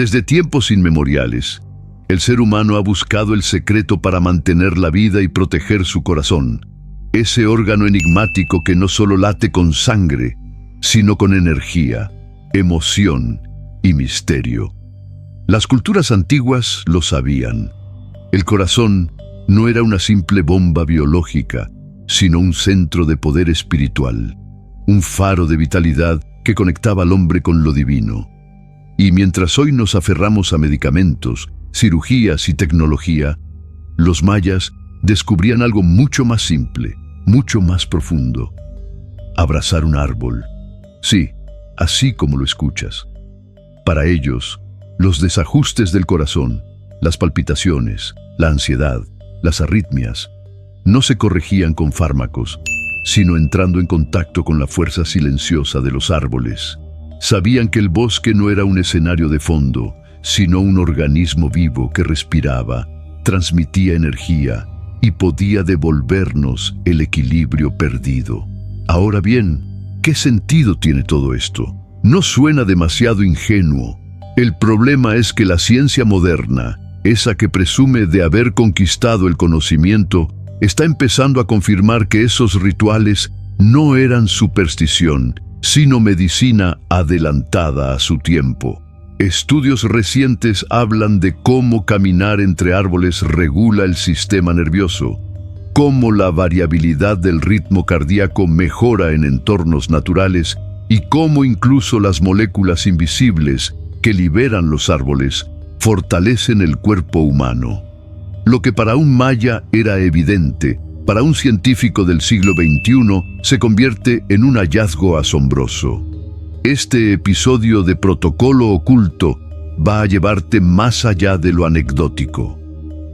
Desde tiempos inmemoriales, el ser humano ha buscado el secreto para mantener la vida y proteger su corazón, ese órgano enigmático que no solo late con sangre, sino con energía, emoción y misterio. Las culturas antiguas lo sabían. El corazón no era una simple bomba biológica, sino un centro de poder espiritual, un faro de vitalidad que conectaba al hombre con lo divino. Y mientras hoy nos aferramos a medicamentos, cirugías y tecnología, los mayas descubrían algo mucho más simple, mucho más profundo: abrazar un árbol. Sí, así como lo escuchas. Para ellos, los desajustes del corazón, las palpitaciones, la ansiedad, las arritmias, no se corregían con fármacos, sino entrando en contacto con la fuerza silenciosa de los árboles. Sabían que el bosque no era un escenario de fondo, sino un organismo vivo que respiraba, transmitía energía y podía devolvernos el equilibrio perdido. Ahora bien, ¿qué sentido tiene todo esto? No suena demasiado ingenuo. El problema es que la ciencia moderna, esa que presume de haber conquistado el conocimiento, está empezando a confirmar que esos rituales no eran superstición, sino medicina adelantada a su tiempo. Estudios recientes hablan de cómo caminar entre árboles regula el sistema nervioso, cómo la variabilidad del ritmo cardíaco mejora en entornos naturales y cómo incluso las moléculas invisibles que liberan los árboles fortalecen el cuerpo humano. Lo que para un maya era evidente, para un científico del siglo XXI se convierte en un hallazgo asombroso. Este episodio de Protocolo Oculto va a llevarte más allá de lo anecdótico.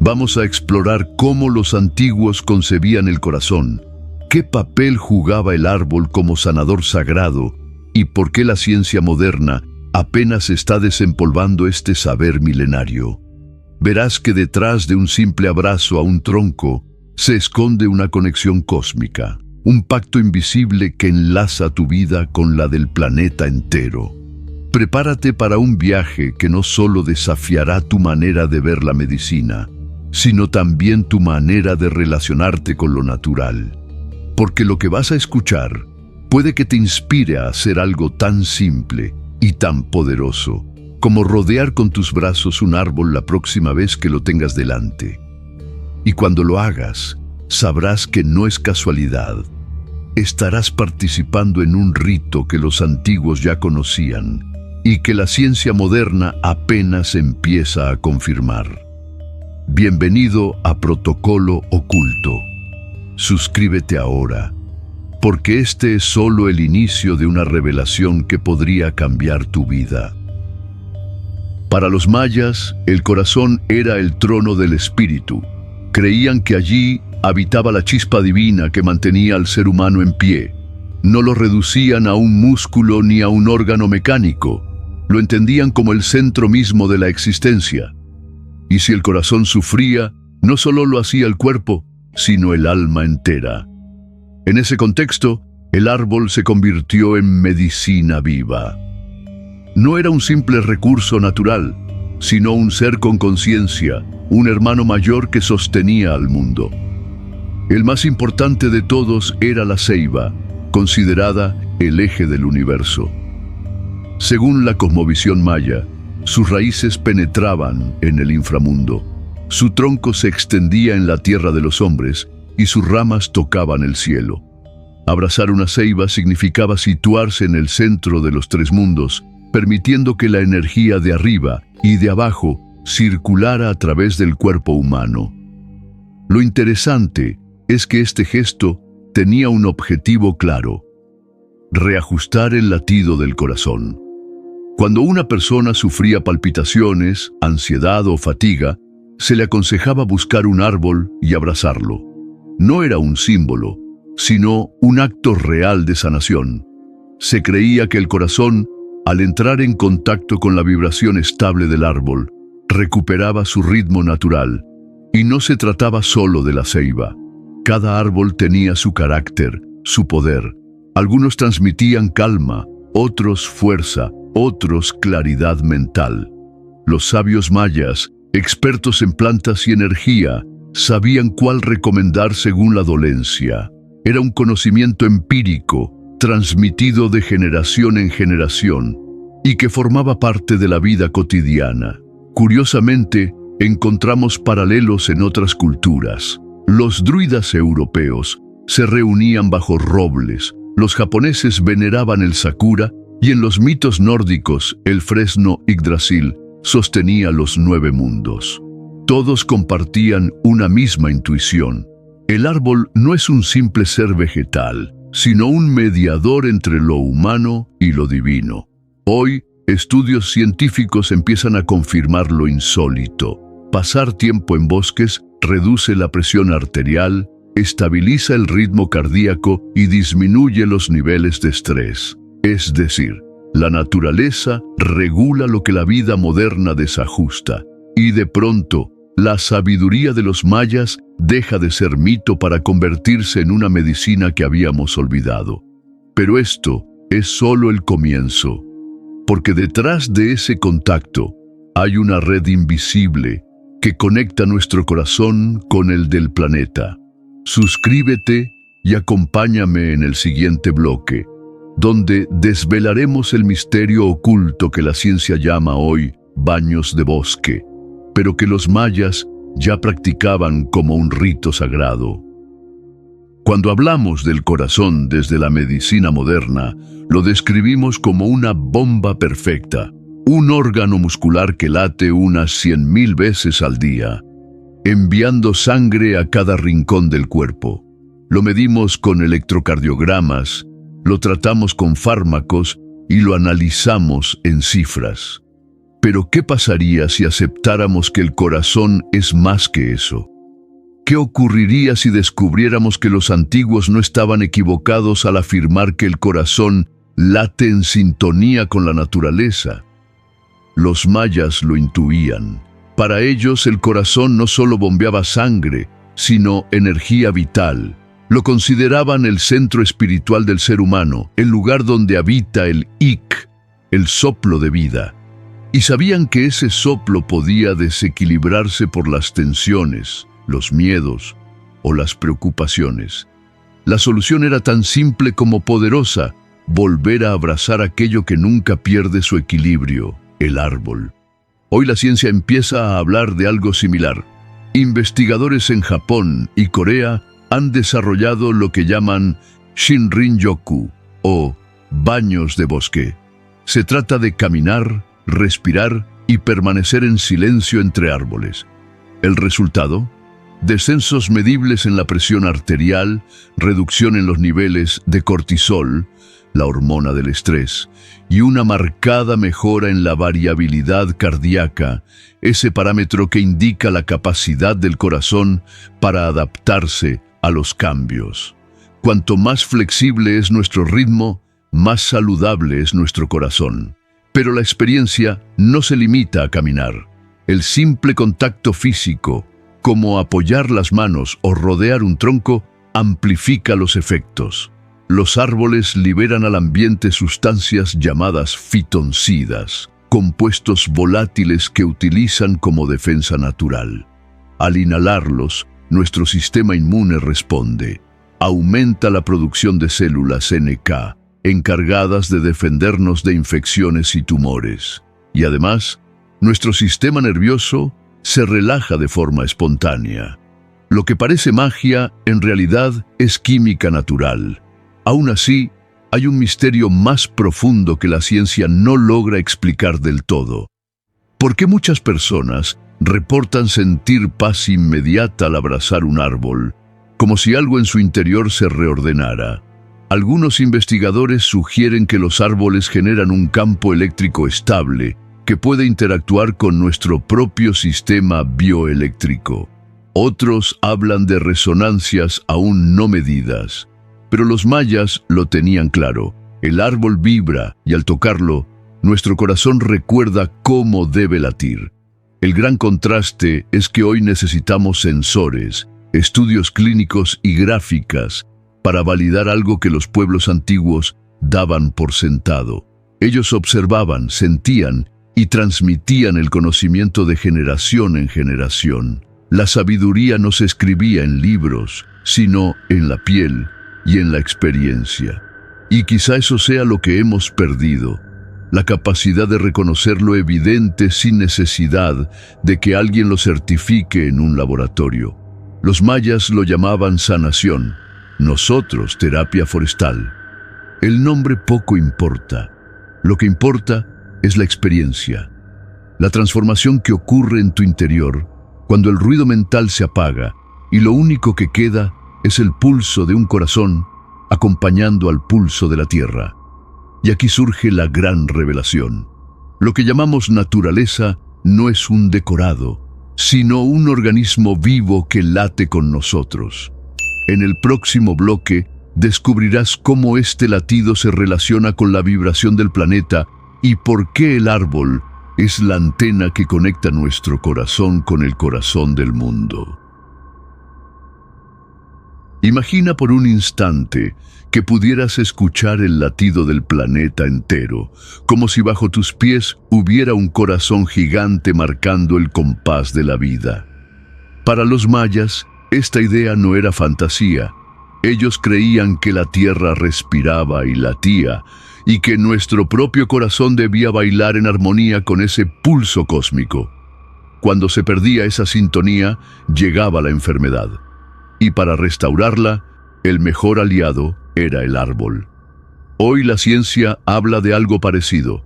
Vamos a explorar cómo los antiguos concebían el corazón, qué papel jugaba el árbol como sanador sagrado y por qué la ciencia moderna apenas está desempolvando este saber milenario. Verás que detrás de un simple abrazo a un tronco se esconde una conexión cósmica, un pacto invisible que enlaza tu vida con la del planeta entero. Prepárate para un viaje que no solo desafiará tu manera de ver la medicina, sino también tu manera de relacionarte con lo natural. Porque lo que vas a escuchar puede que te inspire a hacer algo tan simple y tan poderoso como rodear con tus brazos un árbol la próxima vez que lo tengas delante. Y cuando lo hagas, sabrás que no es casualidad. Estarás participando en un rito que los antiguos ya conocían y que la ciencia moderna apenas empieza a confirmar. Bienvenido a Protocolo Oculto. Suscríbete ahora, porque este es solo el inicio de una revelación que podría cambiar tu vida. Para los mayas, el corazón era el trono del espíritu. Creían que allí habitaba la chispa divina que mantenía al ser humano en pie. No lo reducían a un músculo ni a un órgano mecánico. Lo entendían como el centro mismo de la existencia. Y si el corazón sufría, no solo lo hacía el cuerpo, sino el alma entera. En ese contexto, el árbol se convirtió en medicina viva. No era un simple recurso natural, sino un ser con conciencia, un hermano mayor que sostenía al mundo. El más importante de todos era la ceiba, considerada el eje del universo. Según la cosmovisión maya, sus raíces penetraban en el inframundo, su tronco se extendía en la tierra de los hombres y sus ramas tocaban el cielo. Abrazar una ceiba significaba situarse en el centro de los tres mundos, permitiendo que la energía de arriba y de abajo circulara a través del cuerpo humano. Lo interesante es que este gesto tenía un objetivo claro: reajustar el latido del corazón. Cuando una persona sufría palpitaciones, ansiedad o fatiga, se le aconsejaba buscar un árbol y abrazarlo. No era un símbolo, sino un acto real de sanación. Se creía que el corazón, al entrar en contacto con la vibración estable del árbol, recuperaba su ritmo natural, y no se trataba solo de la ceiba. Cada árbol tenía su carácter, su poder. Algunos transmitían calma, otros fuerza, otros claridad mental. Los sabios mayas, expertos en plantas y energía, sabían cuál recomendar según la dolencia. Era un conocimiento empírico, transmitido de generación en generación, y que formaba parte de la vida cotidiana. Curiosamente, encontramos paralelos en otras culturas. Los druidas europeos se reunían bajo robles, los japoneses veneraban el sakura y en los mitos nórdicos el fresno Yggdrasil sostenía los 9 mundos. Todos compartían una misma intuición. El árbol no es un simple ser vegetal, sino un mediador entre lo humano y lo divino. Hoy, estudios científicos empiezan a confirmar lo insólito. Pasar tiempo en bosques reduce la presión arterial, estabiliza el ritmo cardíaco y disminuye los niveles de estrés. Es decir, la naturaleza regula lo que la vida moderna desajusta. Y de pronto, la sabiduría de los mayas deja de ser mito para convertirse en una medicina que habíamos olvidado. Pero esto es solo el comienzo, porque detrás de ese contacto hay una red invisible que conecta nuestro corazón con el del planeta. Suscríbete y acompáñame en el siguiente bloque, donde desvelaremos el misterio oculto que la ciencia llama hoy baños de bosque, pero que los mayas ya practicaban como un rito sagrado. Cuando hablamos del corazón desde la medicina moderna, lo describimos como una bomba perfecta, un órgano muscular que late unas 100.000 veces al día, enviando sangre a cada rincón del cuerpo. Lo medimos con electrocardiogramas, lo tratamos con fármacos y lo analizamos en cifras. Pero ¿qué pasaría si aceptáramos que el corazón es más que eso? ¿Qué ocurriría si descubriéramos que los antiguos no estaban equivocados al afirmar que el corazón late en sintonía con la naturaleza? Los mayas lo intuían. Para ellos el corazón no solo bombeaba sangre, sino energía vital. Lo consideraban el centro espiritual del ser humano, el lugar donde habita el Ik, el soplo de vida. Y sabían que ese soplo podía desequilibrarse por las tensiones, los miedos o las preocupaciones. La solución era tan simple como poderosa: volver a abrazar aquello que nunca pierde su equilibrio, el árbol. Hoy la ciencia empieza a hablar de algo similar. Investigadores en Japón y Corea han desarrollado lo que llaman Shinrin-yoku, o baños de bosque. Se trata de caminar, respirar y permanecer en silencio entre árboles. ¿El resultado? Descensos medibles en la presión arterial, reducción en los niveles de cortisol, la hormona del estrés, y una marcada mejora en la variabilidad cardíaca, ese parámetro que indica la capacidad del corazón para adaptarse a los cambios. Cuanto más flexible es nuestro ritmo, más saludable es nuestro corazón. Pero la experiencia no se limita a caminar. El simple contacto físico, como apoyar las manos o rodear un tronco, amplifica los efectos. Los árboles liberan al ambiente sustancias llamadas fitoncidas, compuestos volátiles que utilizan como defensa natural. Al inhalarlos, nuestro sistema inmune responde. Aumenta la producción de células NK, encargadas de defendernos de infecciones y tumores. Y además, nuestro sistema nervioso se relaja de forma espontánea. Lo que parece magia, en realidad, es química natural. Aún así, hay un misterio más profundo que la ciencia no logra explicar del todo. ¿Por qué muchas personas reportan sentir paz inmediata al abrazar un árbol, como si algo en su interior se reordenara? Algunos investigadores sugieren que los árboles generan un campo eléctrico estable que puede interactuar con nuestro propio sistema bioeléctrico. Otros hablan de resonancias aún no medidas. Pero los mayas lo tenían claro. El árbol vibra y al tocarlo, nuestro corazón recuerda cómo debe latir. El gran contraste es que hoy necesitamos sensores, estudios clínicos y gráficas para validar algo que los pueblos antiguos daban por sentado. Ellos observaban, sentían y transmitían el conocimiento de generación en generación. La sabiduría no se escribía en libros, sino en la piel y en la experiencia. Y quizá eso sea lo que hemos perdido, la capacidad de reconocer lo evidente sin necesidad de que alguien lo certifique en un laboratorio. Los mayas lo llamaban sanación, nosotros terapia forestal. El nombre poco importa. Lo que importa es la experiencia, la transformación que ocurre en tu interior cuando el ruido mental se apaga y lo único que queda es el pulso de un corazón acompañando al pulso de la tierra. Y aquí surge la gran revelación. Lo que llamamos naturaleza no es un decorado, sino un organismo vivo que late con nosotros. En el próximo bloque descubrirás cómo este latido se relaciona con la vibración del planeta y por qué el árbol es la antena que conecta nuestro corazón con el corazón del mundo. Imagina por un instante que pudieras escuchar el latido del planeta entero, como si bajo tus pies hubiera un corazón gigante marcando el compás de la vida. Para los mayas, esta idea no era fantasía. Ellos creían que la tierra respiraba y latía, y que nuestro propio corazón debía bailar en armonía con ese pulso cósmico. Cuando se perdía esa sintonía, llegaba la enfermedad. Y para restaurarla, el mejor aliado era el árbol. Hoy la ciencia habla de algo parecido.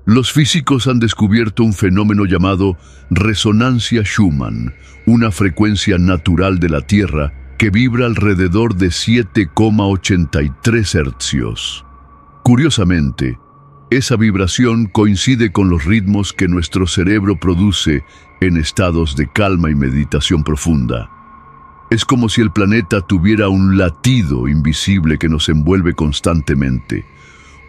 Los físicos han descubierto un fenómeno llamado resonancia Schumann, una frecuencia natural de la Tierra que vibra alrededor de 7,83 hercios. Curiosamente, esa vibración coincide con los ritmos que nuestro cerebro produce en estados de calma y meditación profunda. Es como si el planeta tuviera un latido invisible que nos envuelve constantemente,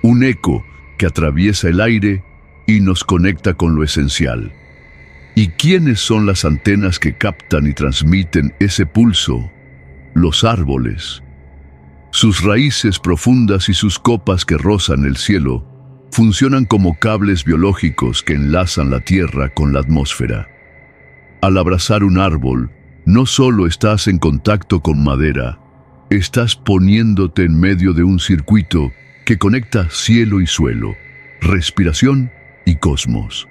un eco que atraviesa el aire y nos conecta con lo esencial. ¿Y quiénes son las antenas que captan y transmiten ese pulso? Los árboles. Sus raíces profundas y sus copas que rozan el cielo funcionan como cables biológicos que enlazan la tierra con la atmósfera. Al abrazar un árbol, no solo estás en contacto con madera, estás poniéndote en medio de un circuito que conecta cielo y suelo, respiración y cosmos.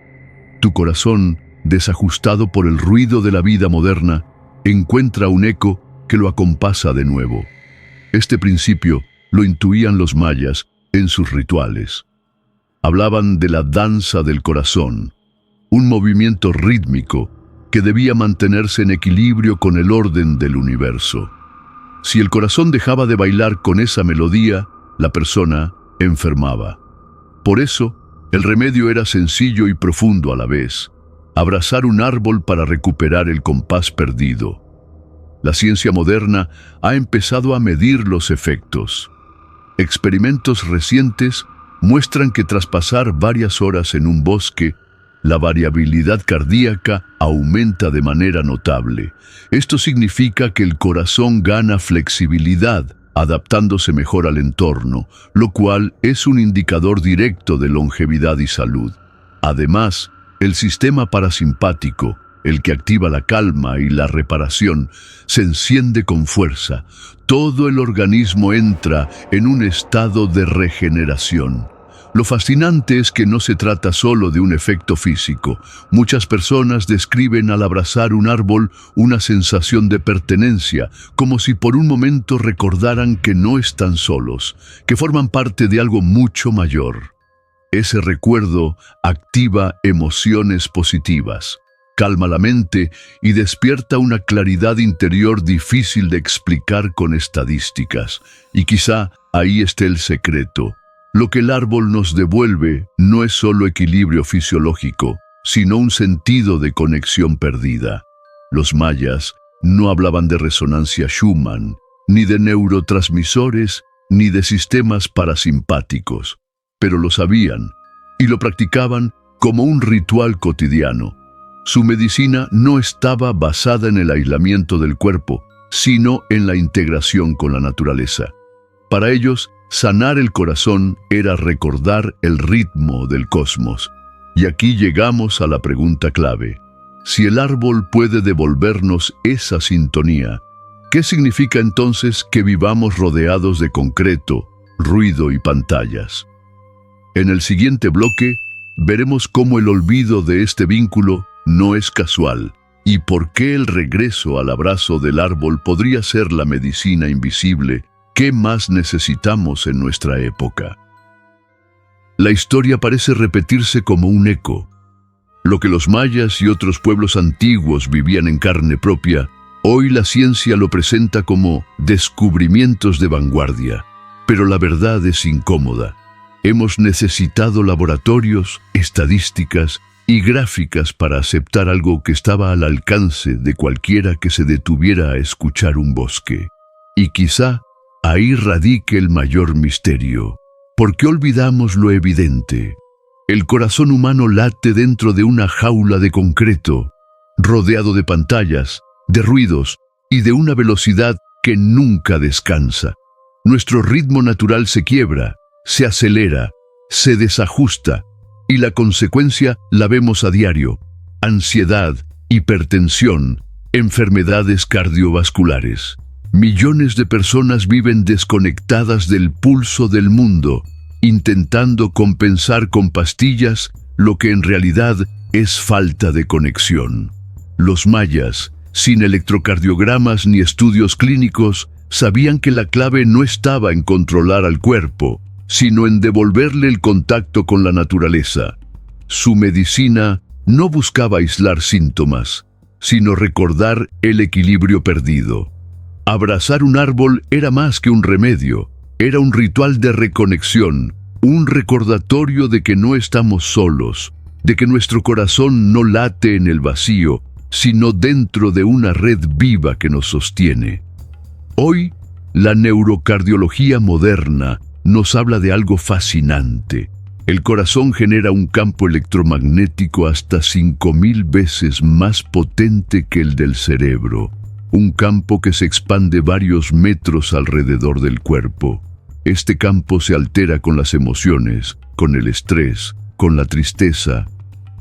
Tu corazón, desajustado por el ruido de la vida moderna, encuentra un eco que lo acompasa de nuevo. Este principio lo intuían los mayas en sus rituales. Hablaban de la danza del corazón, un movimiento rítmico que debía mantenerse en equilibrio con el orden del universo. Si el corazón dejaba de bailar con esa melodía, la persona enfermaba. Por eso, el remedio era sencillo y profundo a la vez: abrazar un árbol para recuperar el compás perdido. La ciencia moderna ha empezado a medir los efectos. Experimentos recientes muestran que tras pasar varias horas en un bosque, la variabilidad cardíaca aumenta de manera notable. Esto significa que el corazón gana flexibilidad, adaptándose mejor al entorno, lo cual es un indicador directo de longevidad y salud. Además, el sistema parasimpático, el que activa la calma y la reparación, se enciende con fuerza. Todo el organismo entra en un estado de regeneración. Lo fascinante es que no se trata solo de un efecto físico. Muchas personas describen al abrazar un árbol una sensación de pertenencia, como si por un momento recordaran que no están solos, que forman parte de algo mucho mayor. Ese recuerdo activa emociones positivas, calma la mente y despierta una claridad interior difícil de explicar con estadísticas. Y quizá ahí esté el secreto. Lo que el árbol nos devuelve no es solo equilibrio fisiológico, sino un sentido de conexión perdida. Los mayas no hablaban de resonancia Schumann, ni de neurotransmisores, ni de sistemas parasimpáticos, pero lo sabían y lo practicaban como un ritual cotidiano. Su medicina no estaba basada en el aislamiento del cuerpo, sino en la integración con la naturaleza. Para ellos, sanar el corazón era recordar el ritmo del cosmos. Y aquí llegamos a la pregunta clave. Si el árbol puede devolvernos esa sintonía, ¿qué significa entonces que vivamos rodeados de concreto, ruido y pantallas? En el siguiente bloque, veremos cómo el olvido de este vínculo no es casual y por qué el regreso al abrazo del árbol podría ser la medicina invisible que más necesitamos en nuestra época. La historia parece repetirse como un eco. Lo que los mayas y otros pueblos antiguos vivían en carne propia, hoy la ciencia lo presenta como descubrimientos de vanguardia. Pero la verdad es incómoda. Hemos necesitado laboratorios, estadísticas y gráficas para aceptar algo que estaba al alcance de cualquiera que se detuviera a escuchar un bosque. Y quizá ahí radique el mayor misterio. ¿Por qué olvidamos lo evidente? El corazón humano late dentro de una jaula de concreto, rodeado de pantallas, de ruidos y de una velocidad que nunca descansa. Nuestro ritmo natural se quiebra, se acelera, se desajusta, y la consecuencia la vemos a diario: ansiedad, hipertensión, enfermedades cardiovasculares. Millones de personas viven desconectadas del pulso del mundo, intentando compensar con pastillas lo que en realidad es falta de conexión. Los mayas, sin electrocardiogramas ni estudios clínicos, sabían que la clave no estaba en controlar al cuerpo, sino en devolverle el contacto con la naturaleza. Su medicina no buscaba aislar síntomas, sino recordar el equilibrio perdido. Abrazar un árbol era más que un remedio, era un ritual de reconexión, un recordatorio de que no estamos solos, de que nuestro corazón no late en el vacío, sino dentro de una red viva que nos sostiene. Hoy, la neurocardiología moderna nos habla de algo fascinante. El corazón genera un campo electromagnético hasta 5000 veces más potente que el del cerebro. Un campo que se expande varios metros alrededor del cuerpo. Este campo se altera con las emociones, con el estrés, con la tristeza,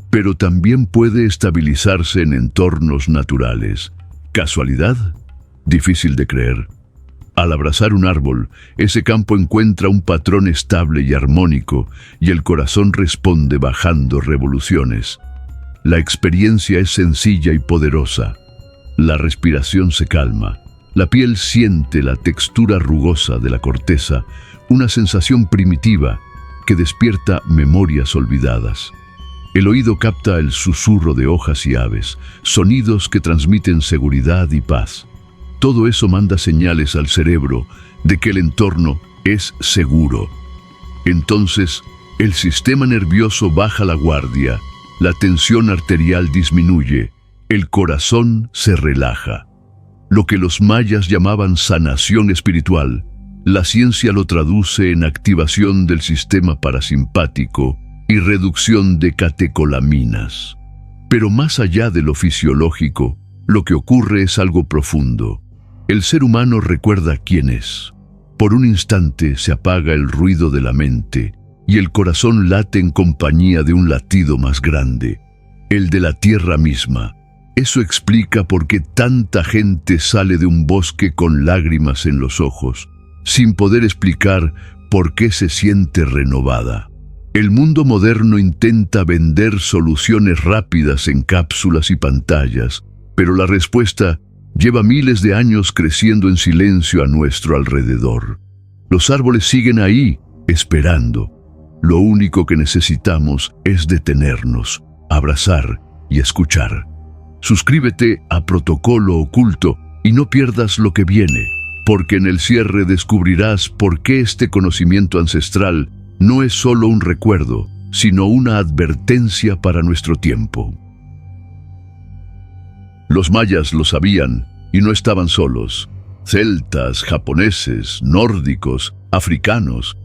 pero también puede estabilizarse en entornos naturales. ¿Casualidad? Difícil de creer. Al abrazar un árbol, ese campo encuentra un patrón estable y armónico, y el corazón responde bajando revoluciones. La experiencia es sencilla y poderosa. La respiración se calma, la piel siente la textura rugosa de la corteza, una sensación primitiva que despierta memorias olvidadas. El oído capta el susurro de hojas y aves, sonidos que transmiten seguridad y paz. Todo eso manda señales al cerebro de que el entorno es seguro. Entonces, el sistema nervioso baja la guardia, la tensión arterial disminuye, el corazón se relaja. Lo que los mayas llamaban sanación espiritual, la ciencia lo traduce en activación del sistema parasimpático y reducción de catecolaminas. Pero más allá de lo fisiológico, lo que ocurre es algo profundo. El ser humano recuerda quién es. Por un instante se apaga el ruido de la mente y el corazón late en compañía de un latido más grande, el de la tierra misma. Eso explica por qué tanta gente sale de un bosque con lágrimas en los ojos, sin poder explicar por qué se siente renovada. El mundo moderno intenta vender soluciones rápidas en cápsulas y pantallas, pero la respuesta lleva miles de años creciendo en silencio a nuestro alrededor. Los árboles siguen ahí, esperando. Lo único que necesitamos es detenernos, abrazar y escuchar. Suscríbete a Protocolo Oculto y no pierdas lo que viene, porque en el cierre descubrirás por qué este conocimiento ancestral no es solo un recuerdo, sino una advertencia para nuestro tiempo. Los mayas lo sabían y no estaban solos. Celtas, japoneses, nórdicos, africanos,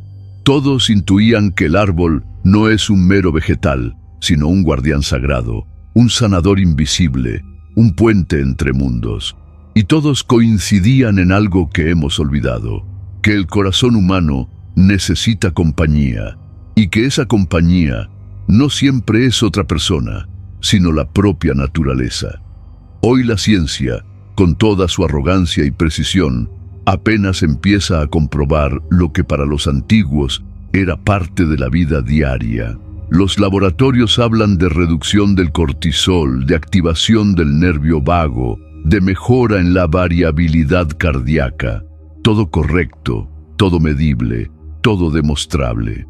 todos intuían que el árbol no es un mero vegetal, sino un guardián sagrado, un sanador invisible, un puente entre mundos. Y todos coincidían en algo que hemos olvidado, que el corazón humano necesita compañía, y que esa compañía no siempre es otra persona, sino la propia naturaleza. Hoy la ciencia, con toda su arrogancia y precisión, apenas empieza a comprobar lo que para los antiguos era parte de la vida diaria. Los laboratorios hablan de reducción del cortisol, de activación del nervio vago, de mejora en la variabilidad cardíaca. Todo correcto, todo medible, todo demostrable.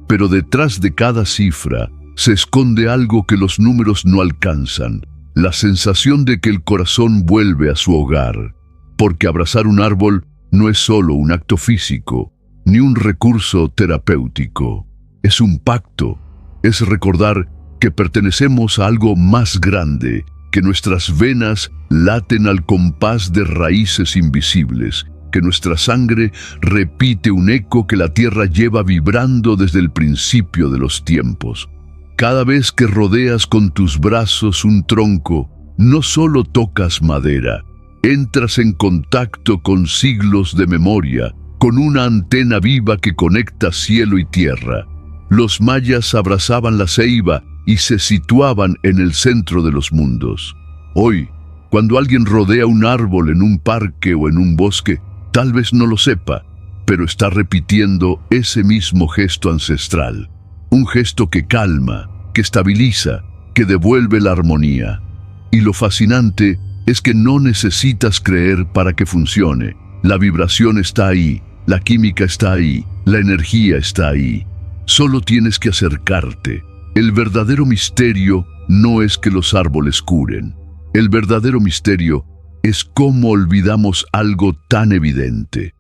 Pero detrás de cada cifra se esconde algo que los números no alcanzan, la sensación de que el corazón vuelve a su hogar. Porque abrazar un árbol no es solo un acto físico, ni un recurso terapéutico. Es un pacto. Es recordar que pertenecemos a algo más grande, que nuestras venas laten al compás de raíces invisibles, que nuestra sangre repite un eco que la tierra lleva vibrando desde el principio de los tiempos. Cada vez que rodeas con tus brazos un tronco, no solo tocas madera, entras en contacto con siglos de memoria, con una antena viva que conecta cielo y tierra. Los mayas abrazaban la ceiba y se situaban en el centro de los mundos. Hoy, cuando alguien rodea un árbol en un parque o en un bosque, tal vez no lo sepa, pero está repitiendo ese mismo gesto ancestral. Un gesto que calma, que estabiliza, que devuelve la armonía. Y lo fascinante es que no necesitas creer para que funcione. La vibración está ahí, la química está ahí, la energía está ahí. Solo tienes que acercarte. El verdadero misterio no es que los árboles curen. El verdadero misterio es cómo olvidamos algo tan evidente.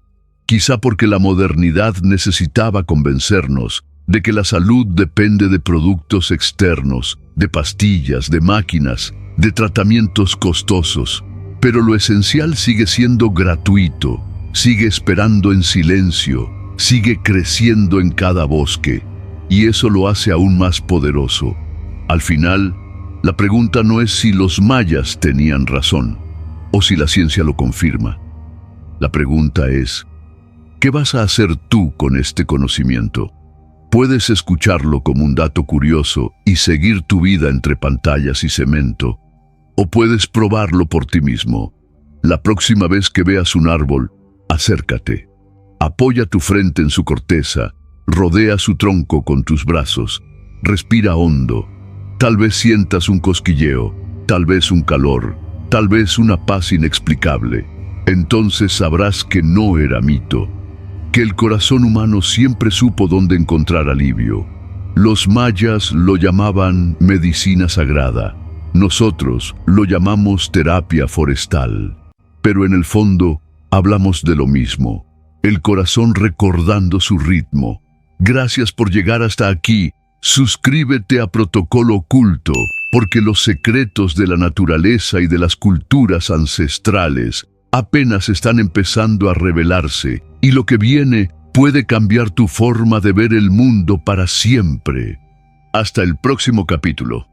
Quizá porque la modernidad necesitaba convencernos de que la salud depende de productos externos, de pastillas, de máquinas, de tratamientos costosos. Pero lo esencial sigue siendo gratuito, sigue esperando en silencio, sigue creciendo en cada bosque, y eso lo hace aún más poderoso. Al final, la pregunta no es si los mayas tenían razón, o si la ciencia lo confirma. La pregunta es, ¿qué vas a hacer tú con este conocimiento? Puedes escucharlo como un dato curioso y seguir tu vida entre pantallas y cemento, o puedes probarlo por ti mismo. La próxima vez que veas un árbol, acércate. Apoya tu frente en su corteza, rodea su tronco con tus brazos, respira hondo. Tal vez sientas un cosquilleo, tal vez un calor, tal vez una paz inexplicable. Entonces sabrás que no era mito, que el corazón humano siempre supo dónde encontrar alivio. Los mayas lo llamaban medicina sagrada. Nosotros lo llamamos terapia forestal. Pero en el fondo, hablamos de lo mismo. El corazón recordando su ritmo. Gracias por llegar hasta aquí. Suscríbete a Protocolo Oculto, porque los secretos de la naturaleza y de las culturas ancestrales apenas están empezando a revelarse, y lo que viene puede cambiar tu forma de ver el mundo para siempre. Hasta el próximo capítulo.